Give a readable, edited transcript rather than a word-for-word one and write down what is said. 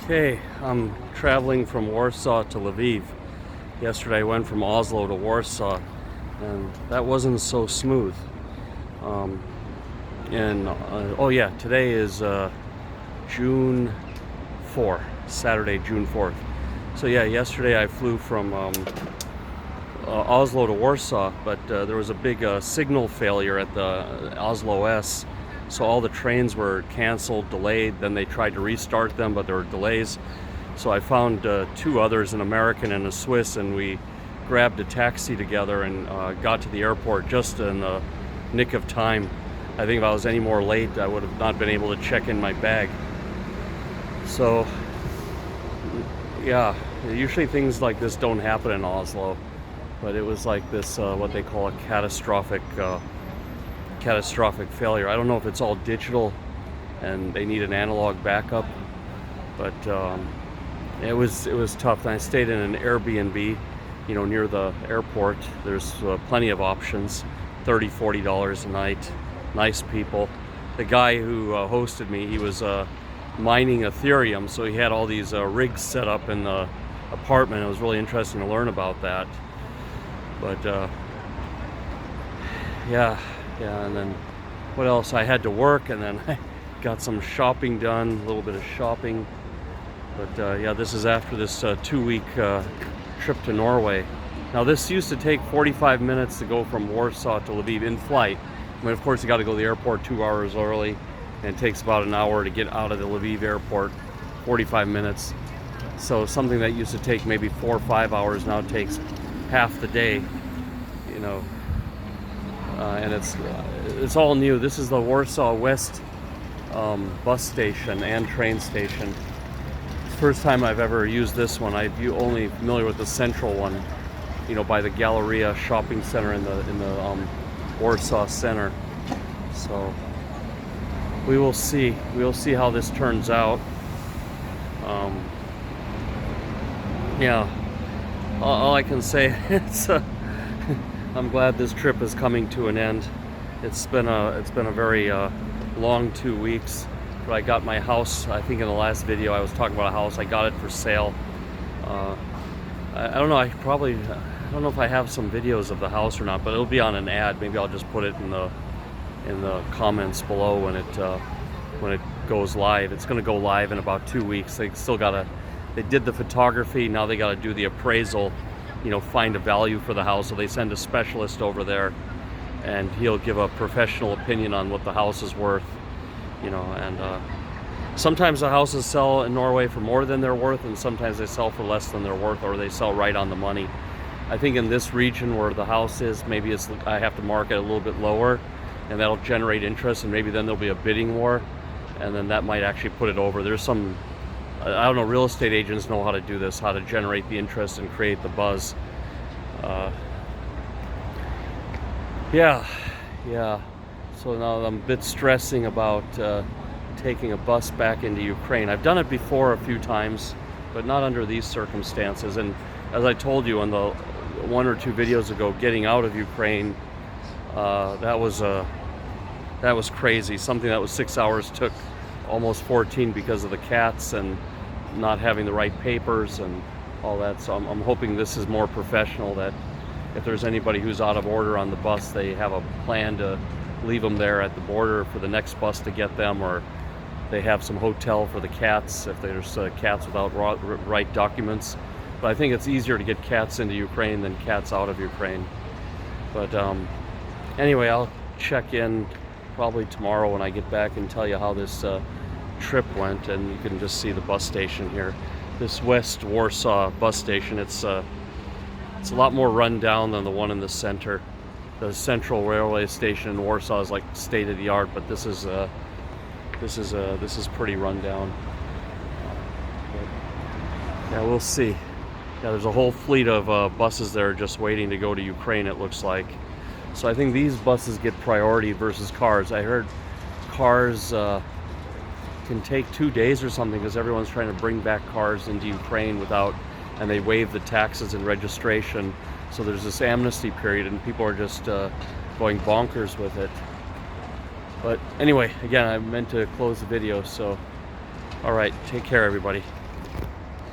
Okay, I'm traveling from Warsaw to Lviv. Yesterday I went from Oslo to Warsaw, and that wasn't so smooth. Oh yeah, today is June 4th, Saturday, June 4th. So yeah, yesterday I flew from Oslo to Warsaw, but there was a big signal failure at the Oslo S. So all the trains were canceled, delayed, then they tried to restart them, but there were delays. So I found two others, an American and a Swiss, and we grabbed a taxi together and got to the airport just in the nick of time. I think if I was any more late, I would have not been able to check in my bag. So, yeah, usually things like this don't happen in Oslo, but it was like this, what they call a catastrophic failure. I don't know if it's all digital and they need an analog backup, but it was tough. And I stayed in an Airbnb, near the airport. There's plenty of options, $30-$40 a night. Nice people. The guy who hosted me, he was mining Ethereum, so he had all these rigs set up in the apartment. It was really interesting to learn about that. But yeah, and then what else? I had to work, and then I got some shopping done, a little bit of shopping. But yeah, this is after this 2-week trip to Norway. Now this used to take 45 minutes to go from Warsaw to Lviv in flight. I mean, of course you got to go to the airport 2 hours early, and it takes about an hour to get out of the Lviv airport, 45 minutes. So something that used to take maybe 4 or 5 hours now takes half the day, and it's all new. This is the Warsaw West bus station and train station. It's the first time I've ever used this one. I'm only familiar with the central one, by the Galleria shopping center in the Warsaw Center. So we will see. We'll see how this turns out. Yeah. All I can say is I'm glad this trip is coming to an end. It's been a very long 2 weeks. But I got my house. I think in the last video I was talking about a house. I got it for sale. I don't know. I don't know if I have some videos of the house or not, but it'll be on an ad. Maybe I'll just put it in the comments below when it goes live. It's going to go live in about 2 weeks. They did the photography. Now they got to do the appraisal. Find a value for the house. So they send a specialist over there, and he'll give a professional opinion on what the house is worth. And sometimes the houses sell in Norway for more than they're worth, and sometimes they sell for less than they're worth, or they sell right on the money. I think in this region where the house is, maybe I have to market a little bit lower, and that'll generate interest, and maybe then there'll be a bidding war, and then that might actually put it over. There's some, I don't know, real estate agents know how to do this, how to generate the interest and create the buzz. Yeah. So now I'm a bit stressing about taking a bus back into Ukraine. I've done it before a few times, but not under these circumstances. And as I told you on the 1 or 2 videos ago, getting out of Ukraine, that was crazy. Something that was 6 hours took almost 14 because of the cats and not having the right papers and all that. So I'm hoping this is more professional, that if there's anybody who's out of order on the bus, they have a plan to leave them there at the border for the next bus to get them, or they have some hotel for the cats if there's cats without right documents. But I think it's easier to get cats into Ukraine than cats out of Ukraine. But anyway, I'll check in probably tomorrow when I get back and tell you how this trip went. And you can just see the bus station here, this West Warsaw bus station. It's a lot more run down than the one in the center. The central railway station in Warsaw is like state of the art, but this is pretty run down. Yeah, we'll see. Yeah, there's a whole fleet of buses there just waiting to go to Ukraine, it looks like. So I think these buses get priority versus cars. I heard cars can take 2 days or something because everyone's trying to bring back cars into Ukraine and they waive the taxes and registration. So there's this amnesty period, and people are just going bonkers with it. But anyway, again, I meant to close the video, so all right, take care, everybody.